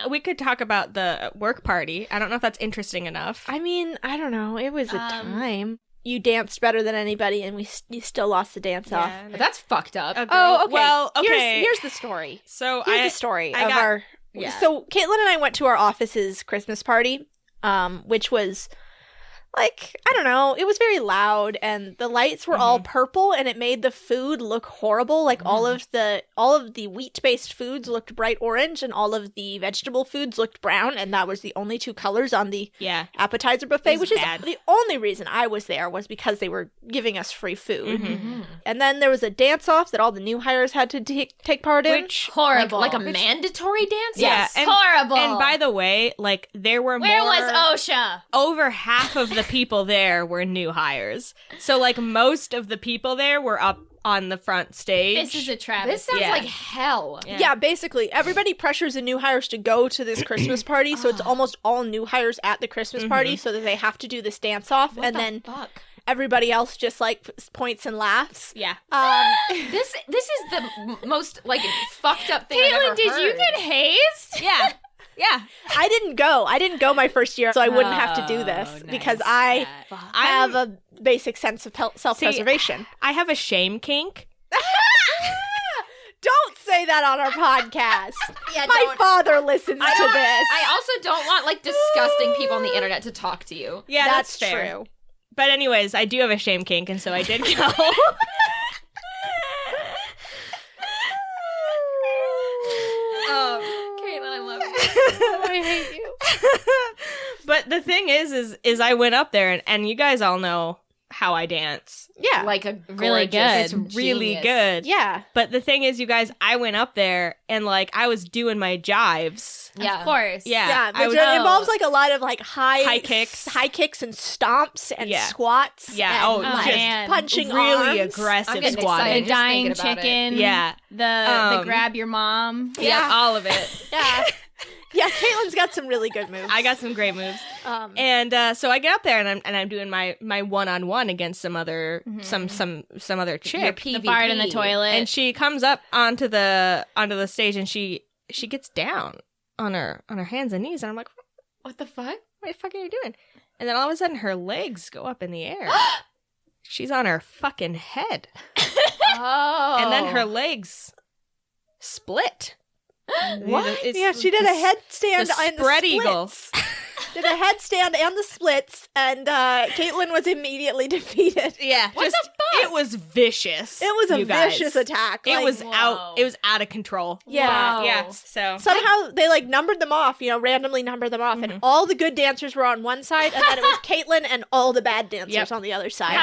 We could talk about the work party. I don't know if that's interesting enough. I mean, I don't know. It was a time. You danced better than anybody, and you still lost the dance off. But that's fucked up. Oh, okay. Well, okay. Here's the story. So Here's the story I of got- our... Yeah. So Caitlin and I went to our office's Christmas party, which was... Like, I don't know, it was very loud, and the lights were all purple, and it made the food look horrible. Like, all of the wheat-based foods looked bright orange, and all of the vegetable foods looked brown, and that was the only two colors on the appetizer buffet, which bad. is the only reason I was there was because they were giving us free food. And then there was a dance-off that all the new hires had to take part in. Which Horrible. Like a mandatory dance? Yeah, and, horrible. And by the way, like there were Where more. was OSHA? Over half of the people there were new hires. So like most of the people there were up on the front stage. This is a travesty. This sounds like hell. Yeah, basically, everybody pressures the new hires to go to this Christmas party, so it's almost all new hires at the Christmas party, so that they have to do this dance-off, and then everybody else just, like, points and laughs. Yeah. This is the most, like, fucked up thing I've ever heard. did you get hazed? Yeah. Yeah. I didn't go my first year, so I wouldn't have to do this, because I have a basic sense of self-preservation. I have a shame kink. Don't say that on our podcast. My father listens to this. I also don't want, like, disgusting people on the internet to talk to you. Yeah, that's fair. True. But anyways, I do have a shame kink, and so I did go. Caitlin, I love you. I hate you. But the thing is I went up there, and you guys all know how I dance. Yeah. Like a Really gorgeous good. It's really genius. good. Yeah. But the thing is, you guys, I went up there, and, like, I was doing my jives. Yeah. Of course. Yeah. Yeah, I which was- involves like a lot of like high kicks. and stomps and Yeah. squats. Yeah, and, just man. punching really arms. aggressive I'm getting squatting. The excited. dying Just thinking about chicken. Yeah. The Um, grab your mom. Yeah, all of it. Yeah, yeah. Caitlin's got some really good moves. I got some great moves. Um, And so I get up there, and I'm doing my one-on-one against some other some other Your chick, PvP. The fart in the toilet. and she comes up onto the stage, and she gets down on her hands and knees, and I'm like, What the fuck? what the fuck are you doing? And then all of a sudden, her legs go up in the air. She's on her fucking head, Oh. and then her legs split. What? It's yeah, she did a headstand the and the spread splits. eagle. Did a headstand and the splits, and Caitlin was immediately defeated. Yeah, What just the fuck? it was vicious. It was a you guys. vicious attack. It Like, was whoa. It was out of control. Yeah. Wow. Yeah. So Somehow they like numbered them off, randomly numbered them off, and all the good dancers were on one side, and then it was Caitlin and all the bad dancers Yep. on the other side.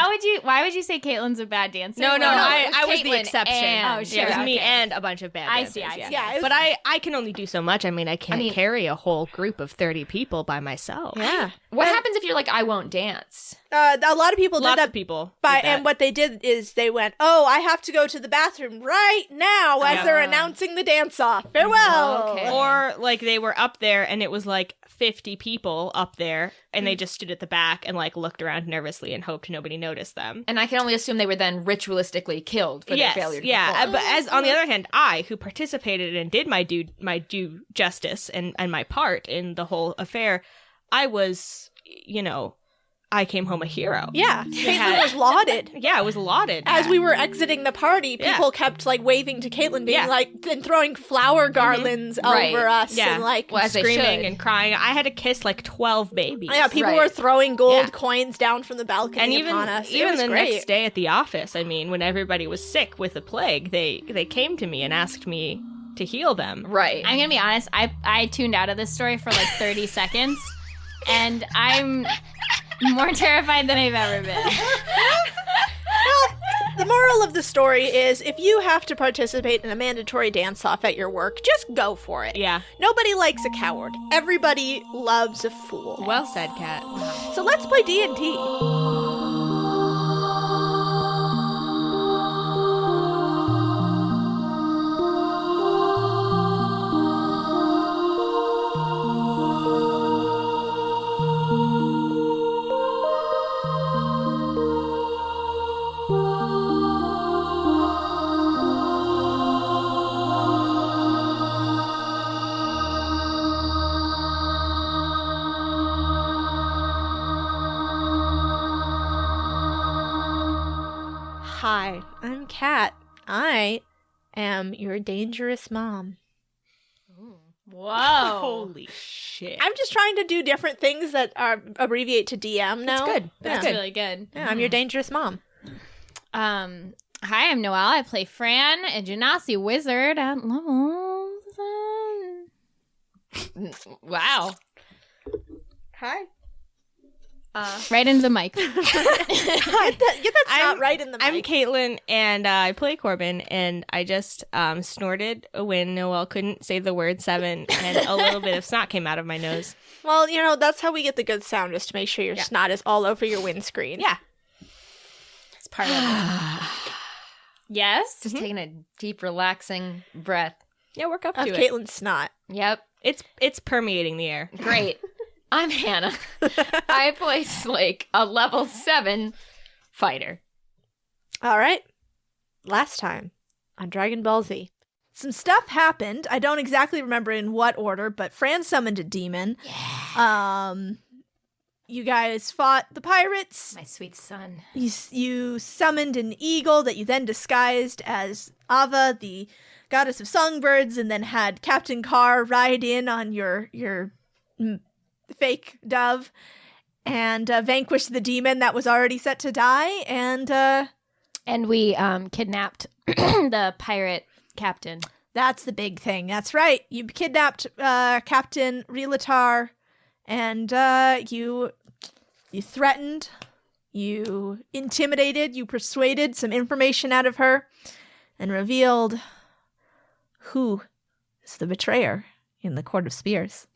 Why would you say Caitlin's a bad dancer? no, it was I was the Caitlin exception. and- Oh, sure, Yeah, it was me okay. and a bunch of bad I dancers. see, I see. Yeah, it was- But I can only do so much. I mean, I can't carry a whole group of 30 people by myself. Yeah. What happens if you're like, I won't dance? A lot of people did Lots that. of people. By, did that. and what they did is they went, "Oh, I have to go to the bathroom right now," as Yeah. they're announcing the dance off. Farewell. Okay. Or like they were up there and it was like 50 people up there and they just stood at the back and like looked around nervously and hoped nobody noticed them. And I can only assume they were then ritualistically killed for their failure to perform. But as on the other hand, I, who participated and did my due justice and my part in the whole affair, I was, I came home a hero. Yeah, Caitlin was lauded. Yeah, I was lauded. As we were exiting the party, Yeah. people kept like waving to Caitlin, being Yeah. like, and throwing flower garlands Right. over us, Yeah. and like, Well, as they screaming should. and crying. I had to kiss like 12 babies. yeah, people Right. were throwing gold Yeah. coins down from the balcony And even upon us. It even was the great. next day at the office, I mean, when everybody was sick with the plague, they came to me and asked me to heal them. Right. I'm gonna be honest. I tuned out of this story for like 30 seconds, and I'm more terrified than I've ever been. Well, the moral of the story is if you have to participate in a mandatory dance-off at your work, just go for it. Yeah. Nobody likes a coward. Everybody loves a fool. Well said, Kat. So let's play D&D. Hi, I'm Kat. I am your dangerous mom. Whoa. Holy shit. I'm just trying to do different things that are abbreviate to DM now. That's good. That's Yeah. really good. Yeah, I'm your dangerous mom. Hi, I'm Noelle. I play Fran, a Genasi wizard at level 7. Wow. Hi. Right into the mic. Get that snot right in the mic. I'm Caitlin, and I play Corbin, and I just snorted when Noelle couldn't say the word 7, and a little bit of snot came out of my nose. Well, that's how we get the good sound, is to make sure your snot is all over your windscreen. Yeah. It's part of it. Yes? Just taking a deep, relaxing breath. Yeah, work up Of to it. Caitlin's snot. Yep. It's permeating the air. Great. I'm Hannah. I play Slake, a level 7 fighter. All right. Last time on Dragon Ball Z, some stuff happened. I don't exactly remember in what order, but Fran summoned a demon. Yeah. You guys fought the pirates. My sweet son. You summoned an eagle that you then disguised as Ava, the goddess of songbirds, and then had Captain Carr ride in on your fake dove and vanquish the demon that was already set to die. And we kidnapped the pirate captain. That's the big thing. That's right. You kidnapped Captain Rilatar, and you threatened, you intimidated, you persuaded some information out of her, and revealed who is the betrayer in the Court of Spears.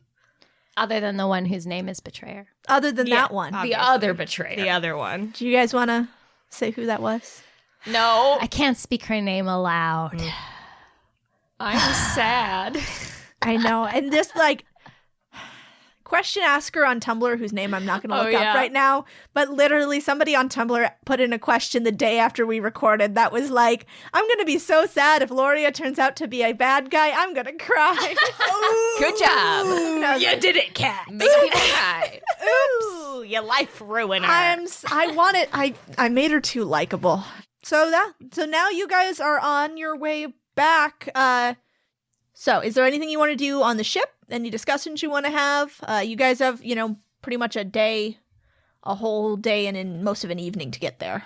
Other than the one whose name is Betrayer. Other than Yeah, that one. obviously. The other betrayer. The other one. Do you guys want to say who that was? No. I can't speak her name aloud. I'm sad. I know. And this, question asker on Tumblr, whose name I'm not going to look up right now, but literally somebody on Tumblr put in a question the day after we recorded that was like, I'm going to be so sad if Loria turns out to be a bad guy. I'm going to cry. Good job. No, You did it, Cat. Make people cry. Ooh, your life ruiner. I made her too likable. So now you guys are on your way back. So is there anything you want to do on the ship? Any discussions you want to have? You guys have, pretty much a whole day and in most of an evening to get there.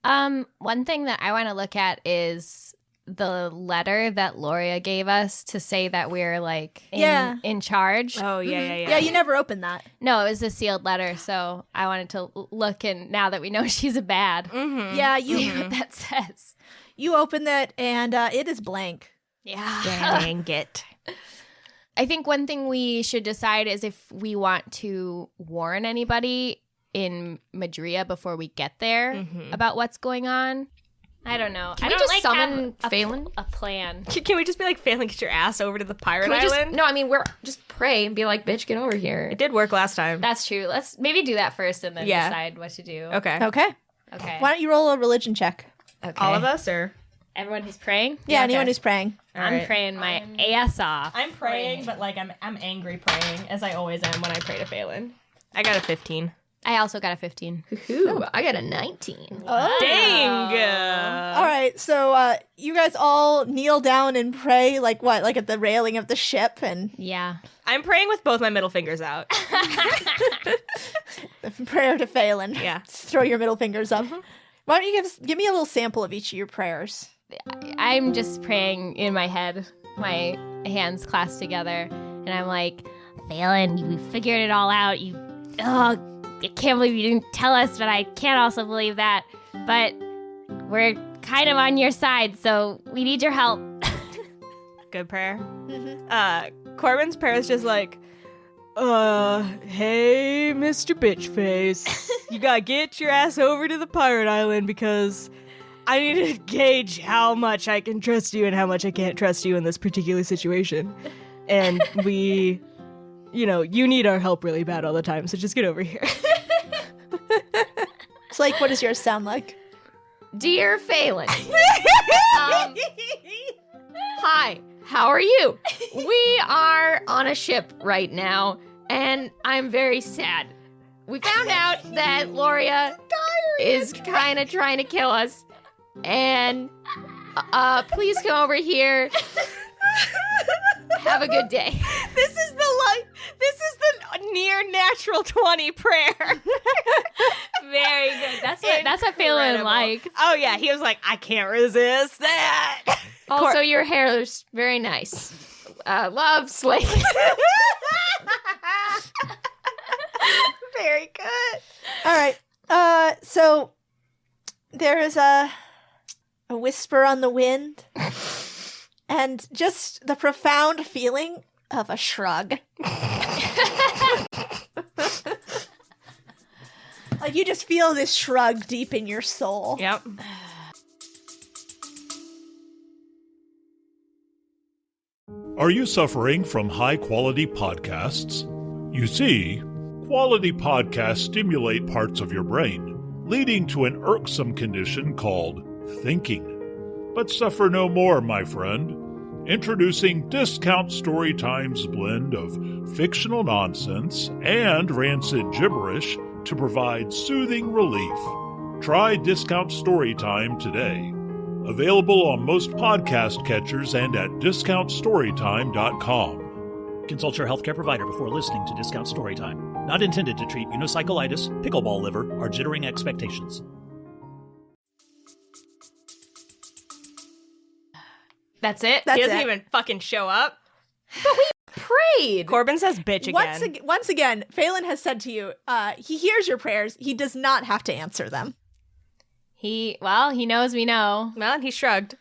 One thing that I want to look at is the letter that Loria gave us to say that we're in charge. Oh, yeah. Yeah, you never opened that. No, it was a sealed letter, so I wanted to look, and now that we know she's a bad, Mm-hmm. Yeah, see what that says. you open that and it is blank. Yeah. Dang it. I think one thing we should decide is if we want to warn anybody in Madrea before we get there about what's going on. I don't know. Can I we don't just summon have Phelan? a plan. Can we just be like, Phelan, get your ass over to the pirate Can we just, island? no, I mean, we're just pray and be like, bitch, get over here. It did work last time. That's true. Let's maybe do that first and then Yeah. decide what to do. Okay. Okay. Okay. Why don't you roll a religion check? Okay. All of us, or? Everyone who's praying? Yeah, okay. anyone who's praying. I'm praying my ass off. I'm praying, but I'm angry praying, as I always am when I pray to Phelan. I got a 15. I also got a 15. Ooh, I got a 19. Oh. Dang! All right, so you guys all kneel down and pray, like at the railing of the ship, and Yeah. I'm praying with both my middle fingers out. prayer to Phelan. Yeah. Just throw your middle fingers up. Why don't you give me a little sample of each of your prayers? I'm just praying in my head, my hands clasped together, and I'm like, Phelan, you figured it all out. I can't believe you didn't tell us, but I can't also believe that. But we're kind of on your side, so we need your help. Good prayer. Corbin's prayer is just like, hey, Mr. Bitchface, you gotta get your ass over to the pirate island because I need to gauge how much I can trust you and how much I can't trust you in this particular situation. And we, you need our help really bad all the time, so just get over here. It's like, what does yours sound like? Dear Phelan. Hi, how are you? We are on a ship right now, and I'm very sad. We found out that Loria is kind of trying to kill us, And please come over here. Have a good day. This is the near natural 20 prayer. Very good. That's what Phelan liked. Oh yeah, he was like, I can't resist that. Also, your hair is very nice. Love, Slade. Very good. All right. So there is a whisper on the wind, and just the profound feeling of a shrug. Like you just feel this shrug deep in your soul. Yep. Are you suffering from high-quality podcasts? You see, quality podcasts stimulate parts of your brain, leading to an irksome condition called thinking. But suffer no more, my friend. Introducing Discount Storytime's blend of fictional nonsense and rancid gibberish to provide soothing relief. Try Discount Storytime today. Available on most podcast catchers and at discountstorytime.com. Consult your healthcare provider before listening to Discount Storytime. Not intended to treat unicyclitis, pickleball liver, or jittering expectations. That's it? That's he doesn't it. even fucking show up. Prayed. Corbin says bitch again. Once again, Phelan has said to you, he hears your prayers. He does not have to answer them. He knows we know. Well, he shrugged.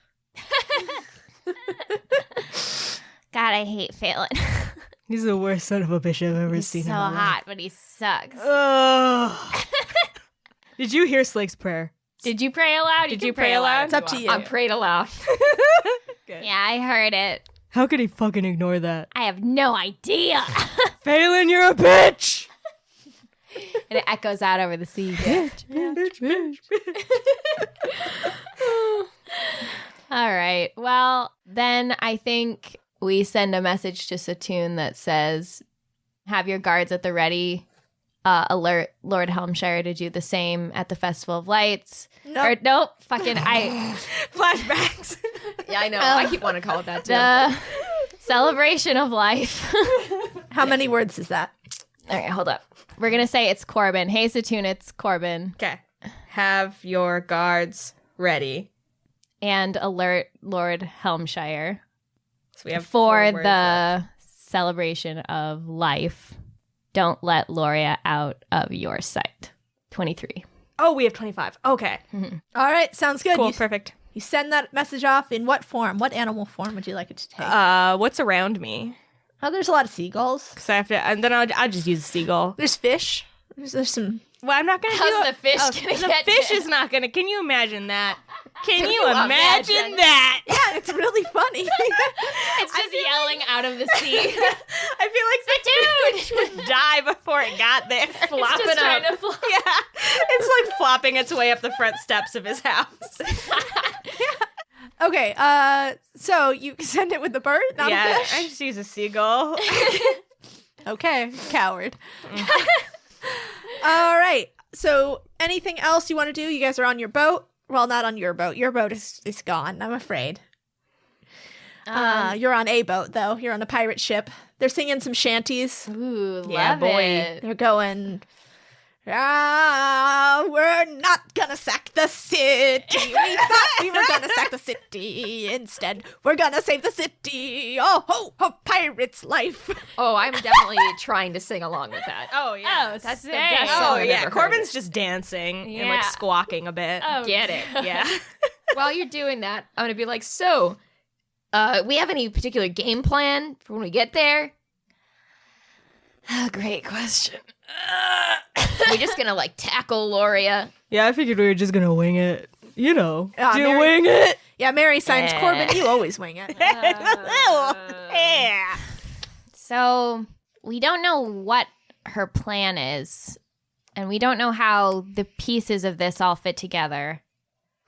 God, I hate Phelan. He's the worst son of a bitch I've ever He's seen. so hot, but he sucks. Ugh. Did you hear Slake's prayer? Did you pray aloud? Did can you pray aloud? It's up to you. I prayed aloud. Yeah, I heard it. How could he fucking ignore that? I have no idea. Phelan, you're a bitch! And it echoes out over the sea. Bitch, bitch. All right. Well, then I think we send a message to Satoon that says, have your guards at the ready. Alert Lord Helmshire to do the same at the Festival of Lights. Nope. Fucking Flashbacks. Yeah, I know. I keep wanting to call it that, too. the celebration of life. How many words is that? All right, hold up. We're going to say it's Corbin. Hey, Satoon, it's Corbin. Okay. Have your guards ready. And alert Lord Helmshire So we have for 4 words left. the celebration of life. Don't let Loria out of your sight. 23. Oh, we have 25. Okay. All right, sounds good. Cool. Perfect. You send that message off in what form? What animal form would you like it to take? What's around me? Oh, there's a lot of seagulls. Because I have to, and then I'll just use a seagull. There's fish. There's some. Well, I'm not gonna do How's it. the fish gonna The get fish you? is not gonna. Can you imagine that? Can you you imagine imagine? that? Yeah, it's really funny. It's just yelling out of the sea. I feel like the fish would die before it got there. Flopping just trying up. to fly. Yeah, it's like flopping its way up the front steps of his house. Okay, so you send it with the bird, not a yeah, fish? I just use a seagull. Okay, coward. All right, so anything else you want to do? You guys are on your boat? Well, not on your boat. Your boat is gone, I'm afraid. You're on a boat, though. You're on a pirate ship. They're singing some shanties. Ooh, Yeah, love boy. it. They're going, we're not gonna sack the city. We thought we were gonna sack the city. Instead, we're gonna save the city. Oh, ho, ho, pirate's life. Oh, I'm definitely trying to sing along with that. Oh yeah, Oh, That's the sick. best Oh song I've yeah, ever heard. Corbin's just dancing and like Yeah. squawking a bit. Oh, Get it. Yeah. While you're doing that, I'm going to be like, so, we have any particular game plan for when we get there? Great question. We're just going to, like, tackle Loria. Yeah, I figured we were just gonna wing it. You know, Ah, do Mary- wing it. Yeah, Mary signs Eh. Corbin. You always wing it. Yeah. So we don't know what her plan is, and we don't know how the pieces of this all fit together.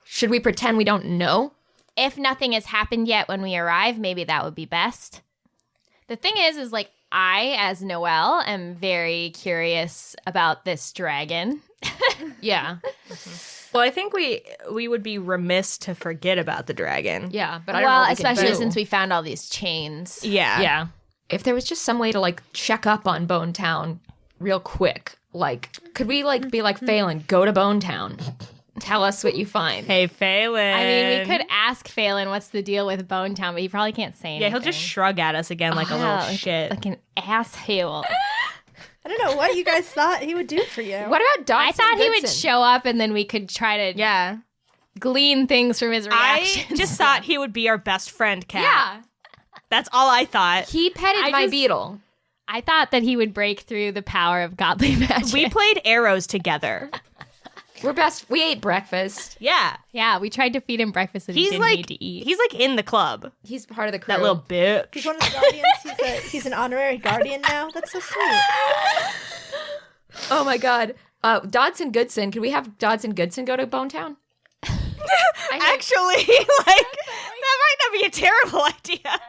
Should we pretend we don't know? If nothing has happened yet when we arrive, maybe that would be best. The thing is like, I, as Noelle, am very curious about this dragon. Yeah. Well, I think we would be remiss to forget about the dragon. Yeah, but I don't know what we can especially do. since we found all these chains. Yeah. Yeah. If there was just some way to, like, check up on Bone Town real quick, like, could we, like, be like, Phelan, go to Bone Town. Tell us what you find. Hey, Phelan. I mean, we could ask Phelan what's the deal with Bone Town, but he probably can't say anything. Yeah, he'll just shrug at us again like a little shit. Like an asshole. I don't know what you guys thought he would do for you. What about Dodson I thought he would Goodson? show up and then we could try to Yeah. glean things from his reactions. I just thought he would be our best friend, Kat. Yeah. That's all I thought. He petted my just- beetle. I thought that he would break through the power of godly magic. We played arrows together. We ate breakfast. Yeah. Yeah, we tried to feed him breakfast that he He's didn't like need to eat. he's like in the club. He's part of the crew. That little bitch. He's one of the guardians. He's an honorary guardian now. That's so sweet. Oh my god. Dodson Goodson. Could we have Dodson Goodson go to Bone Town? Actually, like that might not be a terrible idea.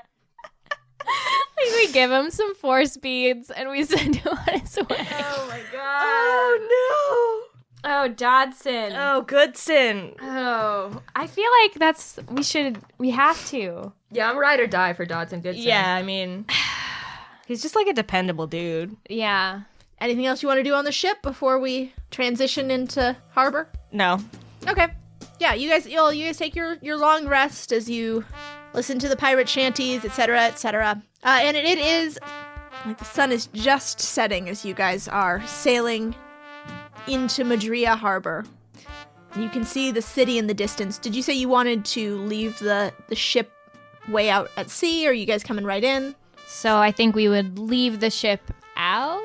Like, we give him some force beads and we send him on his way. Oh my god. Oh Oh, Dodson. no. Oh, Goodson. Oh. I feel like we have to. Yeah, I'm ride or die for Dodson Goodson. Yeah, I mean, he's just like a dependable dude. Yeah. Anything else you want to do on the ship before we transition into harbor? No. Okay. Yeah, you guys take your long rest as you listen to the pirate shanties, etc., etc. And it is like the sun is just setting as you guys are sailing into Madrea harbor. You can see the city in the distance. Did you say you wanted to leave the ship way out at sea, or are you guys coming right in? So I think we would leave the ship out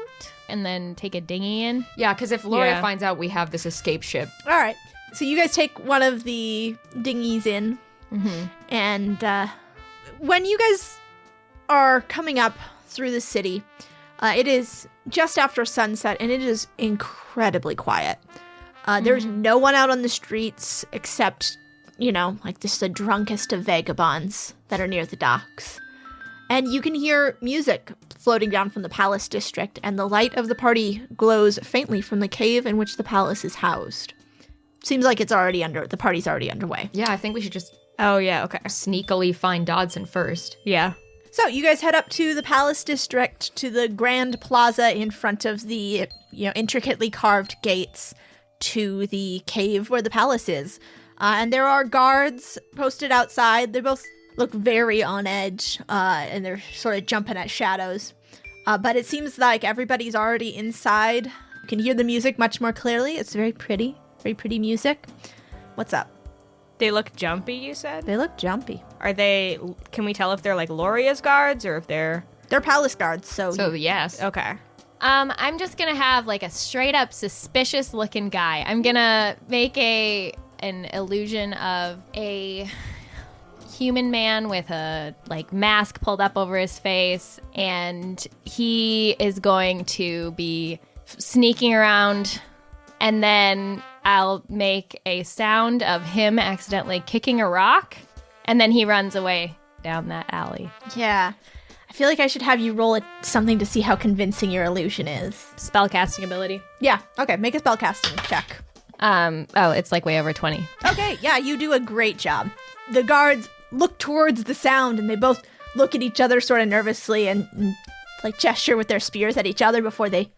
and then take a dinghy in. Yeah, because if Laura Yeah. finds out we have this escape ship. All right. So you guys take one of the dinghies in, and when you guys are coming up through the city, it is just after sunset, and it is incredibly quiet. There's no one out on the streets except, like just the drunkest of vagabonds that are near the docks. And you can hear music floating down from the palace district, and the light of the party glows faintly from the cave in which the palace is housed. Seems like the party's already underway. Yeah, I think we should just Oh yeah. Okay. sneakily find Dodson first. Yeah. So you guys head up to the palace district, to the grand plaza in front of the, intricately carved gates to the cave where the palace is. And there are guards posted outside. They both look very on edge, and they're sort of jumping at shadows. But it seems like everybody's already inside. You can hear the music much more clearly. It's very pretty music. What's up? They look jumpy, you said? They look jumpy. Can we tell if they're like Loria's guards or if they're... They're palace guards, so Yes. Okay. I'm just gonna have like a straight up suspicious looking guy. I'm gonna make an illusion of a human man with a like mask pulled up over his face, and he is going to be sneaking around, and then I'll make a sound of him accidentally kicking a rock, and then he runs away down that alley. Yeah. I feel like I should have you roll something to see how convincing your illusion is. Spellcasting ability. Yeah. Okay, make a spellcasting check. It's like way over 20. Okay, yeah, you do a great job. The guards look towards the sound, and they both look at each other sort of nervously and like gesture with their spears at each other before they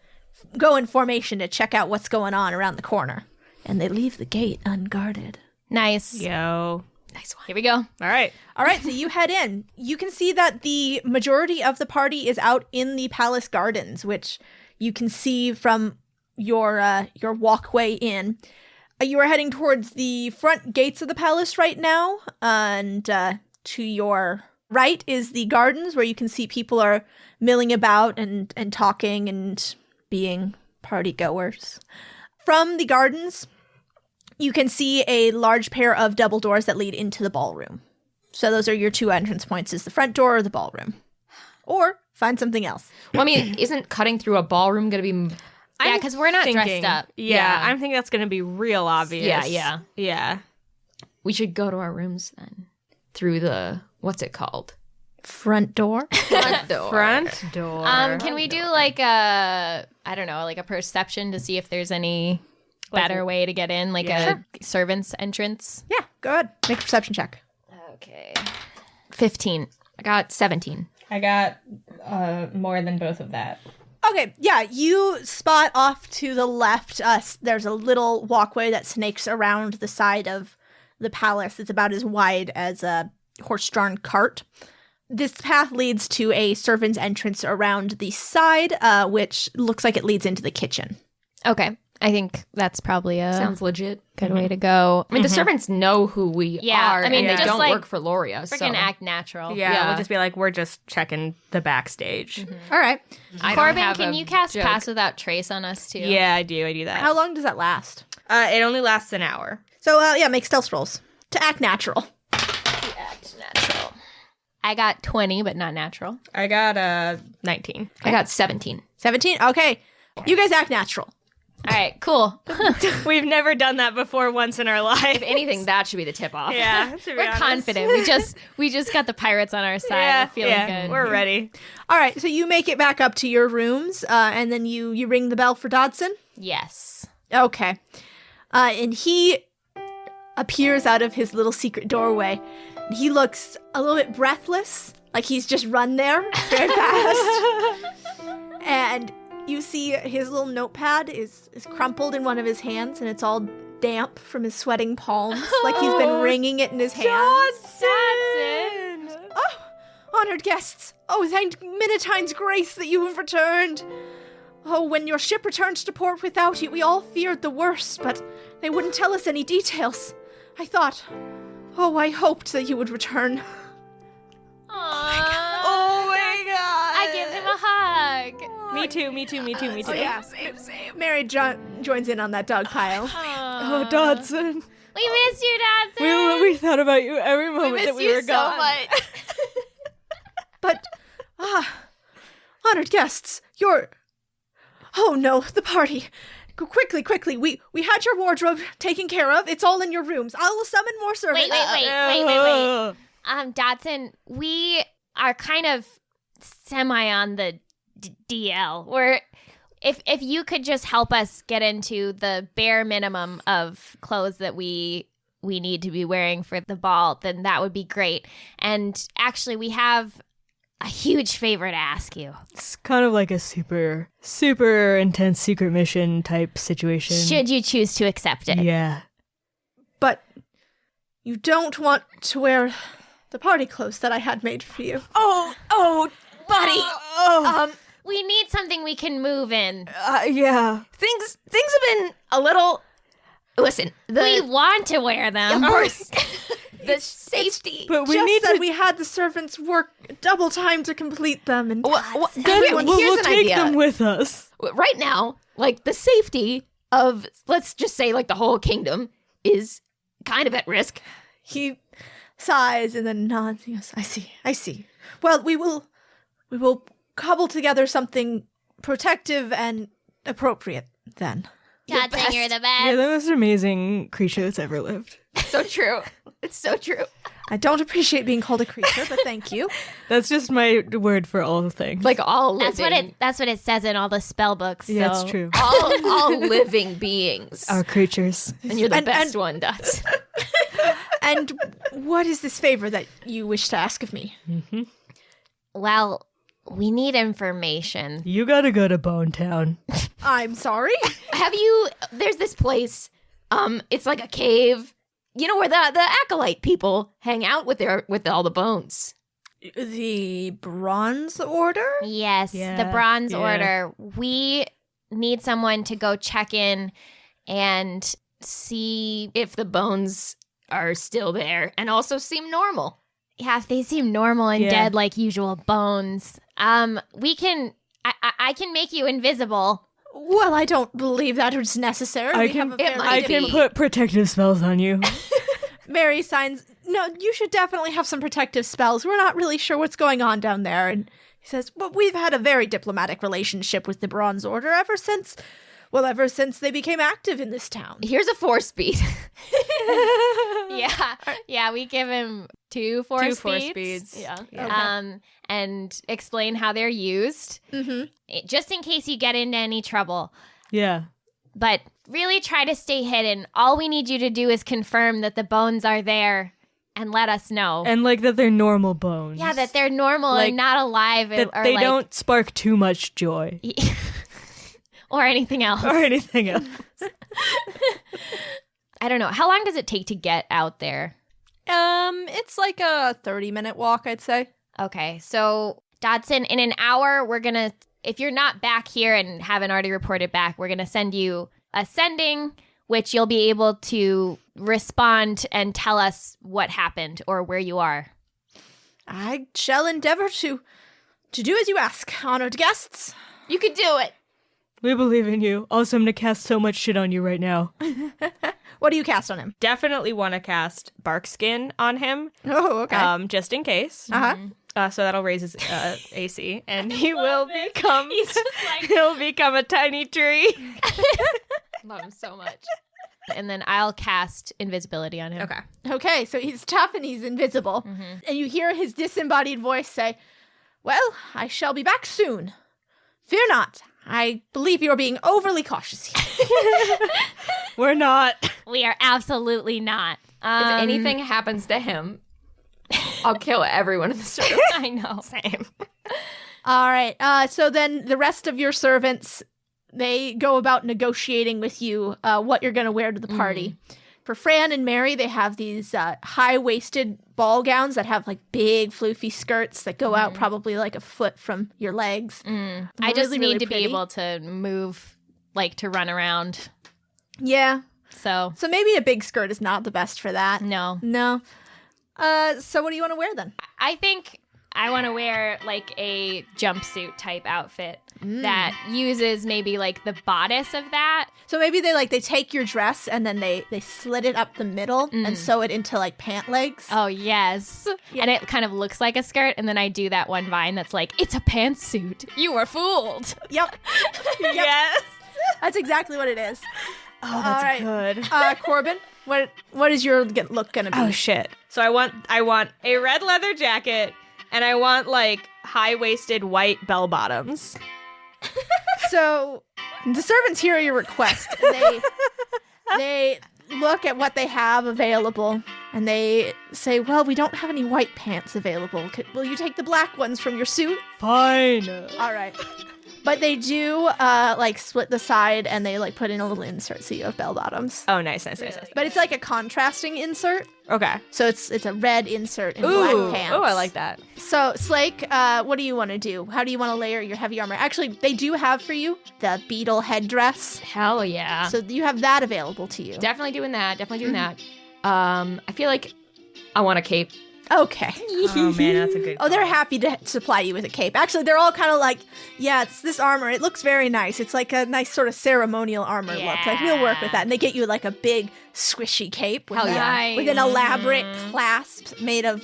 go in formation to check out what's going on around the corner. And they leave the gate unguarded. Nice. Yo. Nice one. Here we go. All right. All right, so you head in. You can see that the majority of the party is out in the palace gardens, which you can see from your walkway in. You are heading towards the front gates of the palace right now, and to your right is the gardens, where you can see people are milling about and talking and being party goers. From the gardens, you can see a large pair of double doors that lead into the ballroom. So those are your two entrance points, is the front door or the ballroom. Or find something else. Well, I mean, isn't cutting through a ballroom going to be... Yeah, because we're not dressed up. Yeah, I'm thinking that's going to be real obvious. Yeah. We should go to our rooms then. Through the... What's it called? Front door? Front door. Front door. Can we do like a perception to see if there's any better way to get in, like a servant's entrance? Yeah, go ahead. Make a perception check. Okay. 15. I got 17. I got more than both of that. Okay, yeah, you spot off to the left. There's a little walkway that snakes around the side of the palace. It's about as wide as a horse-drawn cart. This path leads to a servant's entrance around the side, which looks like it leads into the kitchen. Okay. I think that's probably a Sounds legit. good way to go. I mean, the servants know who we are, I mean, and they just, don't like, work for Loria. Freaking So act natural. Yeah, we'll just be like, we're just checking the backstage. All right. I don't Corbin, have can a you cast joke. Pass Without Trace on us, too? Yeah, I do that. How long does that last? It only lasts an hour. So, yeah, make stealth rolls to act natural. Act natural. I got 20, but not natural. I got 19. I got 17. 17? Okay. You guys act natural. All right, cool. We've never done that before once in our life. If anything, that should be the tip off. Yeah, to be We're honest. confident. We just got the pirates on our side. Yeah, We're feeling good. We're ready. All right, so you make it back up to your rooms, and then you ring the bell for Dodson? Yes. Okay. And he appears out of his little secret doorway. He looks a little bit breathless, like he's just run there very fast. And you see his little notepad is crumpled in one of his hands, and it's all damp from his sweating palms, like he's been wringing it in his hands. Dodson! Oh, honored guests. Oh, thank Minitine's grace that you have returned. Oh, when your ship returned to port without you, we all feared the worst, but they wouldn't tell us any details. I hoped that you would return. Oh my god! I give him a hug. Me too. Oh, yeah, same. Mary joins in on that dog pile. Oh, Dodson. We miss you, Dodson. We thought about you every moment that we were gone. much. But, honored guests, oh no, the party. Quickly. We had your wardrobe taken care of. It's all in your rooms. I will summon more servants. Wait. Dodson, we are kind of semi on the DL. Where if you could just help us get into the bare minimum of clothes that we need to be wearing for the ball, then that would be great. And actually, we have a huge favor to ask you. It's kind of like a super, super intense secret mission type situation. Should you choose to accept it? Yeah. But you don't want to wear the party clothes that I had made for you. Oh, buddy. We need something we can move in. Yeah. Things have been a little. Listen, We want to wear them. of course, the safety. But we Just need that to. we had the servants work double time to complete them, and We'll We'll take them with us. Right now, like the safety of, let's just say, like the whole kingdom is kind of at risk. he sighs and then nods. Yes, I see. Well, we will cobble together something protective and appropriate then. Dodson, you're the best. You're the most amazing creature that's ever lived. So true. It's so true. I don't appreciate being called a creature, but thank you. That's just my word for all things. Like all That's living, what it says in all the spell books. Yeah, so. it's true. all living beings. Our creatures. And you're the And- best and- one, Dots. And what is this favor that you wish to ask of me? Well, we need information. You gotta go to Bone Town. I'm sorry. There's this place, it's like a cave, you know, where the acolyte people hang out with all the bones. The Bronze Order? Yes, Yeah, the Bronze yeah. Order. We need someone to go check in and see. If the bones are still there and also seem normal. Yeah, if they seem normal and Yeah. dead like usual bones. We can. I can make you invisible. Well, I don't believe that is necessary. I We can- have a it fairly might I be. can put protective spells on you. Mary signs, no, you should definitely have some protective spells. We're not really sure what's going on down there. And he says, well, we've had a very diplomatic relationship with the Bronze Order ever since they became active in this town. Here's a 4-speed. Yeah. We give him 2 force Two speeds. force speeds. Yeah. And explain how they're used, Mm-hmm. just in case you get into any trouble. Yeah. But really try to stay hidden. All we need you to do is confirm that the bones are there and let us know. And like that they're normal bones. Yeah, that they're normal Like, and not alive. that or they like, don't spark too much joy. or anything else. Or anything else. I don't know. How long does it take to get out there? It's like a 30-minute walk, I'd say. Okay, so Dodson, in an hour, we're going to, if you're not back here and haven't already reported back, we're going to send you a sending, which you'll be able to respond and tell us what happened or where you are. I shall endeavor to do as you ask, honored guests. You could do it. We believe in you. Also, I'm going to cast so much shit on you right now. What do you cast on him? Definitely want to cast Barkskin on him. Oh, okay. Just in case. Uh-huh. So that'll raise his AC, and he will become. He's just like, He'll become a tiny tree. Love him so much. and then I'll cast invisibility on him. Okay, so he's tough and he's invisible. And you hear his disembodied voice say, "Well, I shall be back soon. Fear not. I believe you're being overly cautious here." We're not. We are absolutely not. If anything happens to him, I'll kill everyone in the circle. I know. Same. All right. So then the rest of your servants, they go about negotiating with you what you're going to wear to the party. For Fran and Mary, they have these high-waisted ball gowns that have like big floofy skirts that go out probably like a foot from your legs. I just Really, need really to pretty. be able to move, like to run around. Yeah. So, So maybe a big skirt is not the best for that. no. No. So what do you want to wear then? I think I want to wear like a jumpsuit type outfit that uses maybe like the bodice of that. So maybe they take your dress and then they slit it up the middle and sew it into like pant legs. Oh, yes. Yeah. And it kind of looks like a skirt. And then I do that one vine that's like, it's a pantsuit. You are fooled. Yep. Yes. That's exactly what it is. Oh, that's All right. good. Corbin, what is your look gonna be? Oh shit. So I want a red leather jacket, and I want like high-waisted white bell bottoms. So the servants hear your request. And they look at what they have available, and they say, "Well, we don't have any white pants available. Will you take the black ones from your suit?" Fine. All right. But they do like split the side, and they like put in a little insert so you have bell bottoms. Oh, nice. But it's like a contrasting insert, Okay. so it's a red insert in Ooh. black pants. Oh, I like that. So, Slake, what do you want to do? How do you want to layer your heavy armor? Actually, they do have for you the beetle headdress. Hell yeah. So you have that available to you. Definitely doing that. I feel like I want a cape. Okay. Oh man, that's a good. Oh, they're happy to supply you with a cape. Actually, they're all kind of like, yeah, it's this armor. It looks very nice. It's like a nice sort of ceremonial armor look. Like, we'll work with that. And they get you like a big squishy cape with, Hell yeah. with an elaborate clasp made of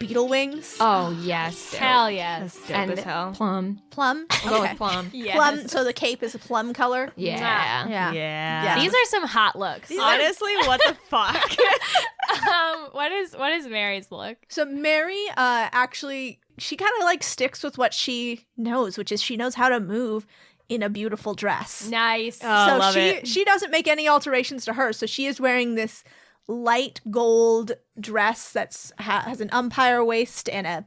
beetle wings. Oh, yes. Hell yes. That's dope as hell. Plum. Plum. I'll go Okay. with plum. Yes. Plum. So the cape is a plum color. Yeah. Yeah. Yeah. These are some hot looks. Honestly, what the fuck? What is Mary's look? So Mary, actually, she kind of like sticks with what she knows, which is she knows how to move in a beautiful dress. Nice. Oh, So love it. she doesn't make any alterations to her. So she is wearing this light gold dress that's has an umpire waist and a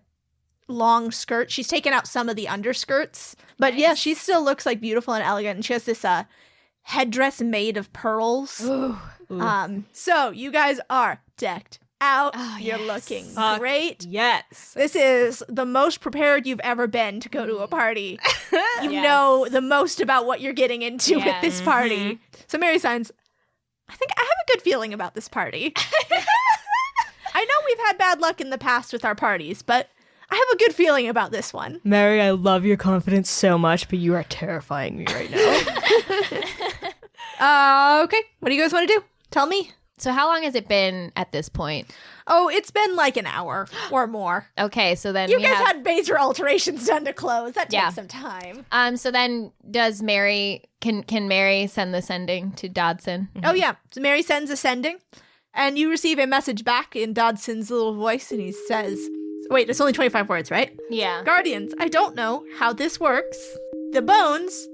long skirt. She's taken out some of the underskirts, but yeah, she still looks like beautiful and elegant. And she has this headdress made of pearls. So you guys are decked out. Oh, You're yes. looking Fuck great. Yes. This is the most prepared you've ever been to go to a party. You Yes. know the most about what you're getting into with this party. So Mary signs, I think I have a good feeling about this party. I know we've had bad luck in the past with our parties, but I have a good feeling about this one. Mary, I love your confidence so much, but you are terrifying me right now. Okay, what do you guys want to do? Tell me. So how long has it been at this point? Oh, it's been like an hour or more. Okay, so then You we guys have, had major alterations done to clothes. That takes Yeah. some time. So then does Mary can Mary send the sending to Dodson? Oh, yeah. So Mary sends a sending, and you receive a message back in Dodson's little voice, and he says, wait, it's only 25 words, right? Yeah. Guardians, I don't know how this works. The bones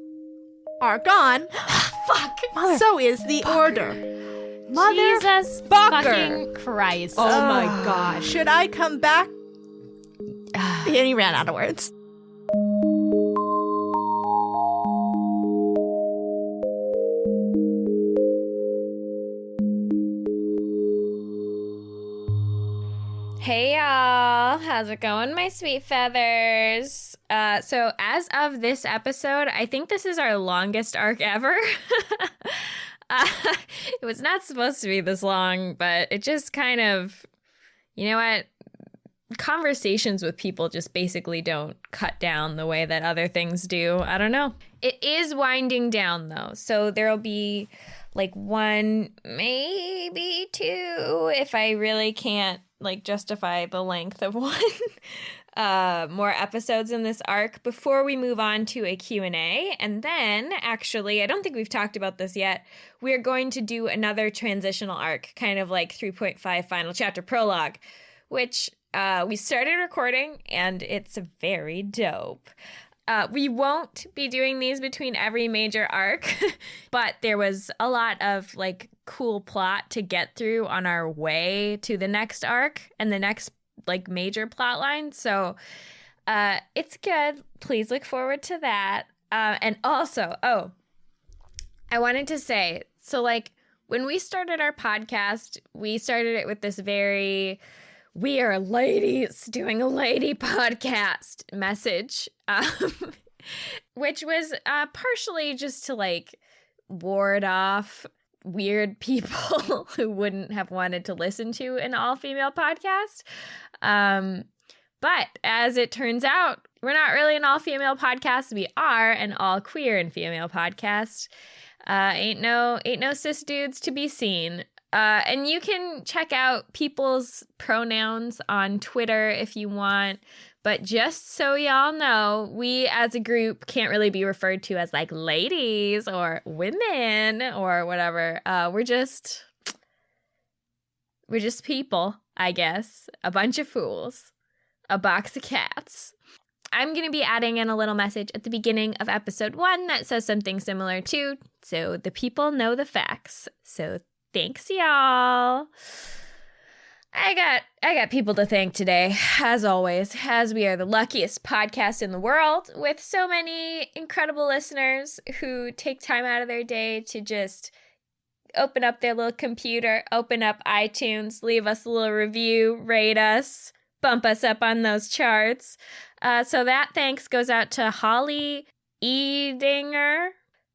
are gone, Fuck. so is the order. Jesus fucking Christ. Oh my gosh. Should I come back? And he ran out of words. Hey y'all, how's it going, my sweet feathers? So as of this episode, I think this is our longest arc ever. It was not supposed to be this long, but it just kind of, you know what? Conversations with people just basically don't cut down the way that other things do. I don't know. It is winding down though, so there'll be like one, maybe two, if I really can't like justify the length of one more episodes in this arc before we move on to a Q&A. And then actually, I don't think we've talked about this yet, we're going to do another transitional arc, kind of like 3.5 final chapter prologue, which we started recording and it's very dope. We won't be doing these between every major arc, but there was a lot of like cool plot to get through on our way to the next arc and the next like major plot line. So it's good. Please look forward to that. And also, I wanted to say, so like when we started our podcast, we started it with this very, we are ladies doing a lady podcast message, which was partially just to like ward off weird people who wouldn't have wanted to listen to an all-female podcast. But as it turns out, we're not really an all-female podcast. We are an all-queer and female podcast. Ain't no cis dudes to be seen. And you can check out people's pronouns on Twitter if you want. But just so y'all know, we as a group can't really be referred to as like ladies or women or whatever. We're just people, I guess. A bunch of fools. A box of cats. I'm going to be adding in a little message at the beginning of episode 1 that says something similar too, so the people know the facts. So thanks, y'all. I got people to thank today, as always, as we are the luckiest podcast in the world with so many incredible listeners who take time out of their day to just open up their little computer, open up iTunes, leave us a little review, rate us, bump us up on those charts. So that thanks goes out to Holly Edinger,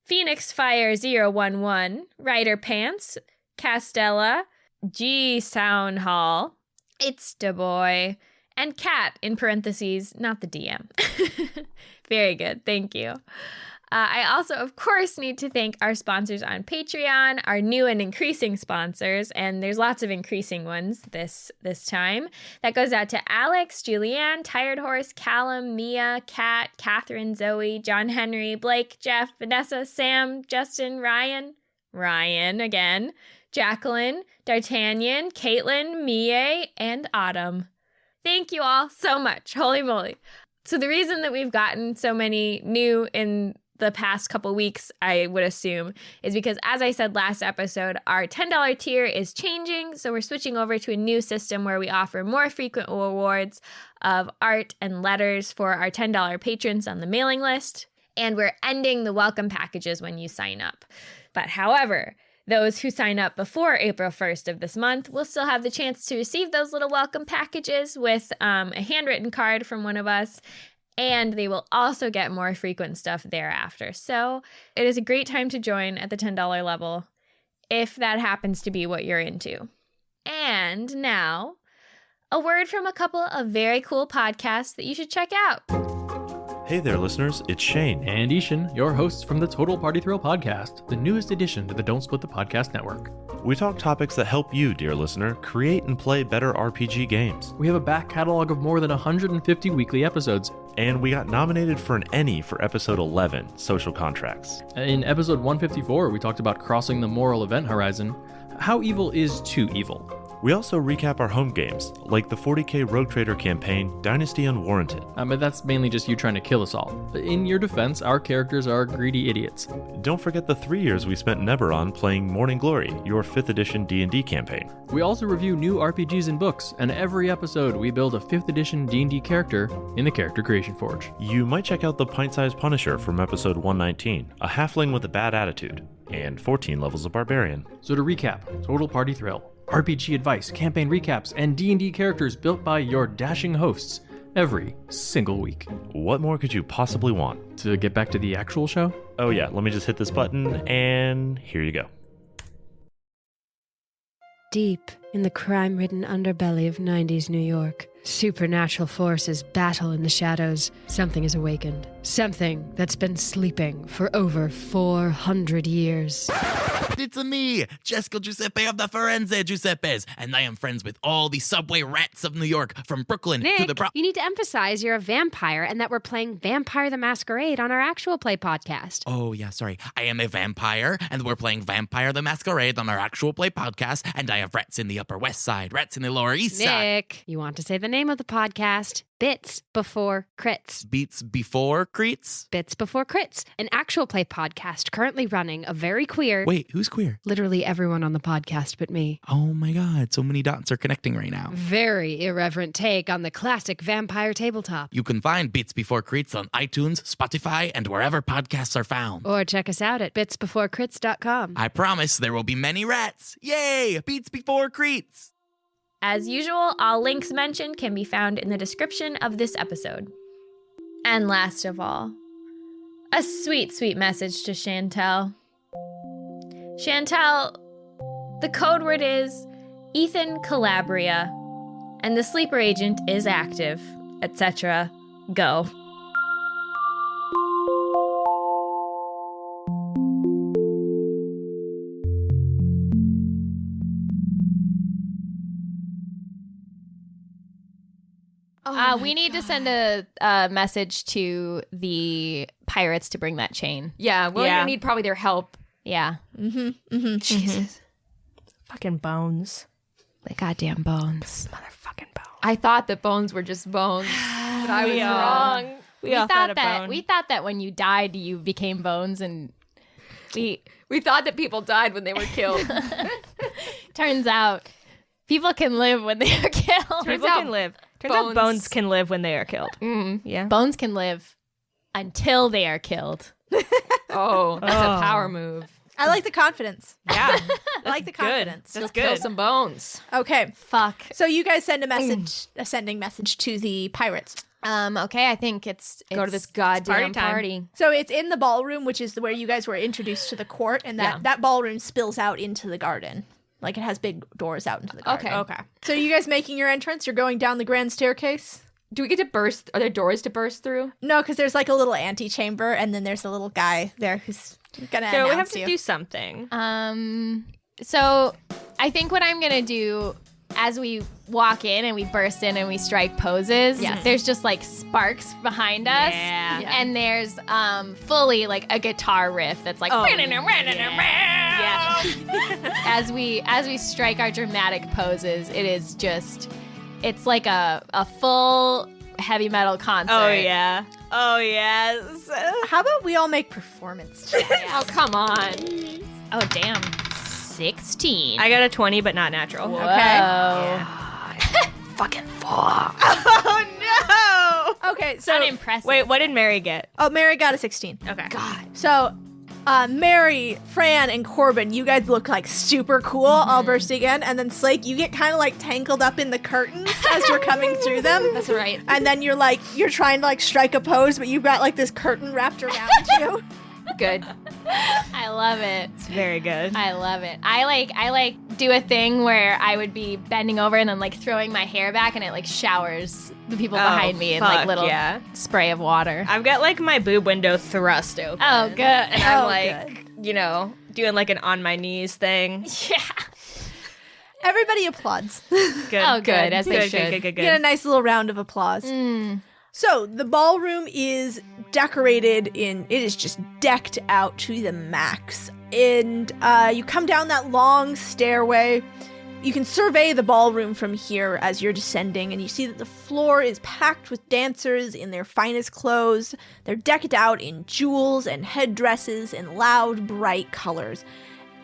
Phoenix Fire 011, Ryder Pants, Castella, G Sound Hall, It's Da Boy, and Cat in parentheses, not the DM. Very good. Thank you. I also, of course, need to thank our sponsors on Patreon, our new and increasing sponsors, and there's lots of increasing ones this time. That goes out to Alex, Julianne, Tired Horse, Callum, Mia, Kat, Catherine, Zoe, John Henry, Blake, Jeff, Vanessa, Sam, Justin, Ryan again, Jacqueline, D'Artagnan, Caitlin, Mie, and Autumn. Thank you all so much. Holy moly. So the reason that we've gotten so many new in the past couple weeks, I would assume, is because, as I said last episode, our $10 tier is changing. So we're switching over to a new system where we offer more frequent awards of art and letters for our $10 patrons on the mailing list. And we're ending the welcome packages when you sign up. But however, those who sign up before April 1st of this month will still have the chance to receive those little welcome packages with a handwritten card from one of us, and they will also get more frequent stuff thereafter. So it is a great time to join at the $10 level if that happens to be what you're into. And now, a word from a couple of very cool podcasts that you should check out. Hey there, listeners. It's Shane. And Ishan, your hosts from the Total Party Thrill podcast, the newest addition to the Don't Split the Podcast network. We talk topics that help you, dear listener, create and play better RPG games. We have a back catalog of more than 150 weekly episodes. And we got nominated for an Emmy for episode 11, Social Contracts. In episode 154, we talked about crossing the moral event horizon. How evil is too evil? We also recap our home games, like the 40k Rogue Trader campaign, Dynasty Unwarranted. But that's mainly just you trying to kill us all. In your defense, our characters are greedy idiots. Don't forget the 3 years we spent in Eberron playing Morning Glory, your 5th edition D&D campaign. We also review new RPGs and books, and every episode we build a 5th edition D&D character in the Character Creation Forge. You might check out the Pint-Sized Punisher from episode 119, a halfling with a bad attitude, and 14 levels of Barbarian. So to recap, Total Party Thrill, RPG advice, campaign recaps, and D&D characters built by your dashing hosts every single week. What more could you possibly want? To get back to the actual show? Oh yeah, let me just hit this button, and here you go. Deep in the crime-ridden underbelly of 90s New York, supernatural forces battle in the shadows. Something is awakened. Something that's been sleeping for over 400 years. It's me, Jessica Giuseppe of the Firenze Giuseppes, and I am friends with all the subway rats of New York, from Brooklyn Nick, to the you need to emphasize you're a vampire and that we're playing Vampire the Masquerade on our actual play podcast. Oh, yeah, sorry. I am a vampire, and we're playing Vampire the Masquerade on our actual play podcast, and I have rats in the Upper West Side, rats in the Lower East Side. Nick, you want to say the name of the podcast? Bits Before Crits. Beats Before Creets? Bits Before Crits, an actual play podcast currently running a very queer... Wait, who's queer? Literally everyone on the podcast but me. Oh my god, so many dots are connecting right now. Very irreverent take on the classic vampire tabletop. You can find Beats Before Creets on iTunes, Spotify, and wherever podcasts are found. Or check us out at bitsbeforecrits.com. I promise there will be many rats. Yay! Beats Before Creets! As usual, all links mentioned can be found in the description of this episode. And last of all, a sweet, sweet message to Chantel. Chantel, the code word is Ethan Calabria, and the sleeper agent is active, etc. Go. We need to send a message to the pirates to bring that chain. Yeah, we're gonna need probably their help. Yeah. Jesus. Fucking bones. The goddamn bones. Motherfucking bones. I thought that bones were just bones, but I was wrong. We all thought that when you died, you became bones, and we thought that people died when they were killed. Turns out, people can live when they are killed. People can live. Turns out bones can live when they are killed. Yeah. Bones can live until they are killed. Oh, that's a power move. I like the confidence. Yeah. I like the confidence. That's good. Kill some bones. Okay. Fuck. So you guys send a message, a sending message to the pirates. Okay, I think it's go to this goddamn party. So it's in the ballroom, which is where you guys were introduced to the court, and that ballroom spills out into the garden. Like, it has big doors out into the garden. Okay. So you guys making your entrance? You're going down the grand staircase? Do we get to burst? Are there doors to burst through? No, because there's like a little antechamber, and then there's a little guy there who's gonna announce we have to you. do something. So I think what I'm gonna do as we walk in and we burst in and we strike poses, there's just like sparks behind us. Yeah. And there's fully like a guitar riff that's like as we strike our dramatic poses, it is just it's like a full heavy metal concert. Oh yeah. Oh yes. How about we all make performance? Oh come on. Oh damn. 16. I got a 20, but not natural. Whoa. Okay. Yeah. Fucking 4. Oh no. Okay, so unimpressive. Wait, what did Mary get? Oh, Mary got a 16. Okay. God. So, Mary, Fran, and Corbin, you guys look like super cool, all bursting in, and then Slake, you get kind of like tangled up in the curtains as you're coming through them. That's right. And then you're trying to like strike a pose, but you've got like this curtain wrapped around you. Good. I love it. It's very good. I love it. I like do a thing where I would be bending over and then like throwing my hair back and it like showers the people behind me in like little spray of water. I've got like my boob window thrust open. Oh, good. And I'm like, doing like an on my knees thing. Yeah. Everybody applauds. Good. Oh, good. As they should. You get a nice little round of applause. So the ballroom is decorated it is just decked out to the max. And you come down that long stairway You can survey the ballroom from here as you're descending, and you see that the floor is packed with dancers in their finest clothes. They're decked out in jewels and headdresses and loud, bright colors.